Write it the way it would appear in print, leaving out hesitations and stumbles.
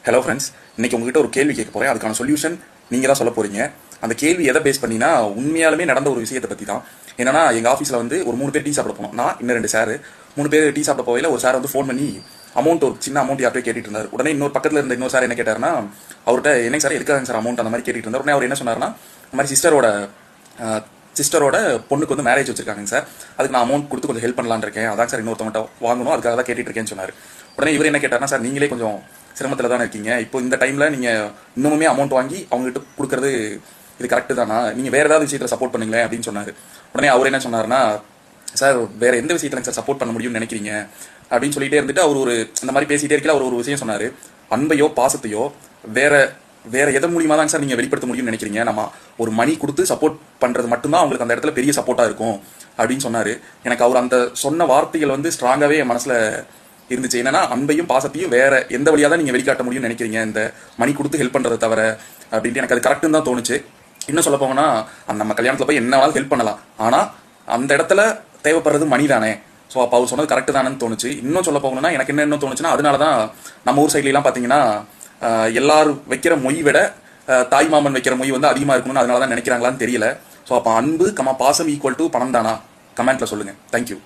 Hello friends, இன்னைக்கு உங்ககிட்ட ஒரு கேள்வி கேட்க போறேன். அதுக்கான சொல்யூஷன் நீங்க தான் சொல்ல போறீங்க. அந்த கேள்வி எதை பேஸ் பண்ணினா உண்மையாலுமே நடந்த ஒரு விஷயத்தை பத்தி தான். என்னன்னா, எங்க ஆஃபீஸ்ல வந்து ஒரு 3 பேர் டீ சாப்பிட போனோம். நான் இன்னும் 2 சார் 3 பேர் டீ சாப்பிட போகையில ஒரு சார் வந்து ஃபோன் பண்ணி அமௌண்ட் ஒரு சின்ன அமௌண்ட் யார்கிட்டயோ கேட்டுட்டு இருந்தார். உடனே இன்னொரு பக்கத்துல இருந்த இன்னொரு சார் என்ன கேட்டாருன்னா, அவர்கிட்ட என்னங்க சார் எதுக்காக சார் அமௌண்ட் அந்த மாதிரி கேட்டுட்டு இருந்தார். உடனே அவர் என்ன சொன்னார்னா, இந்த மாதிரி சிஸ்டரோட பொண்ணுக்கு வந்து மேரேஜ் வச்சிருக்காங்க சார், அதுக்கு நான் அமௌண்ட் கொடுத்து கொஞ்சம் ஹெல்ப் பண்ணலான்னு இருக்கேன், அதான் சார் இன்னொருத்தவங்கள்ட்ட வாங்கணும், அதுக்காக தான் கேட்டுட்டு இருக்கேன்னு சொன்னார். உடனே இவர் என்ன கேட்டார்னா, சார் நீங்களே கொஞ்சம் சிரமத்தில் தானே இருக்கீங்க, இப்போ இந்த டைமில் நீங்கள் இன்னுமே அமௌண்ட் வாங்கி அவங்ககிட்ட கொடுக்கறது இது கரெக்டு தானா, நீங்கள் வேறு ஏதாவது விஷயத்தில் சப்போர்ட் பண்ணுங்களேன் அப்படின்னு சொன்னார். உடனே அவர் என்ன சொன்னார்னா, சார் வேறு எந்த விஷயத்தில் சார் சப்போர்ட் பண்ண முடியும்னு நினைக்கிறீங்க அப்படின்னு சொல்லிட்டே இருந்துட்டு அவர் ஒரு இந்த மாதிரி பேசிகிட்டே இருக்கல. அவர் ஒரு விஷயம் சொன்னார், அன்பையோ பாசத்தையோ வேற எதன் மூலியமா தான் சார் நீங்கள் வெளிப்படுத்த முடியும்னு நினைக்கிறீங்க, நம்ம ஒரு மணி கொடுத்து சப்போர்ட் பண்ணுறது மட்டும்தான் அவங்களுக்கு அந்த இடத்துல பெரிய சப்போர்ட்டாக இருக்கும் அப்படின்னு சொன்னார். எனக்கு அவர் அந்த சொன்ன வார்த்தைகள் வந்து ஸ்ட்ராங்காகவே என் மனசில் இருந்துச்சு. என்னன்னா, அன்பையும் பாசத்தையும் வேற எந்த வழியாக தான் நீங்கள் வெளிக்காட்ட முடியும்னு நினைக்கிறீங்க இந்த மணி கொடுத்து ஹெல்ப் பண்ணுறதை தவிர அப்படின்ட்டு எனக்கு அது கரெக்டுன்னு தான் தோணுச்சு. இன்னும் சொல்ல போங்கன்னா, நம்ம கல்யாணத்தில் போய் என்ன வேணாலும் ஹெல்ப் பண்ணலாம், ஆனால் அந்த இடத்துல தேவைப்படுறது மணி தானே. ஸோ அப்போ அவர் சொன்னது கரெக்டு தானேன்னு தோணுச்சு. இன்னும் சொல்ல போகணும்னா, எனக்கு என்ன தோணுச்சுன்னா, அதனால தான் நம்ம ஊர் சைட்லாம் பார்த்தீங்கன்னா எல்லாரும் வைக்கிற மொய் விட தாய் மாமன் வைக்கிற மொய் வந்து அதிகமாக இருக்கணும்னு அதனால தான் நினைக்கிறாங்களான்னு தெரியல. ஸோ அப்போ அன்பு பாசம் ஈக்குவல் டு பணம் தானா? கமெண்ட்ல சொல்லுங்க. தேங்க்யூ.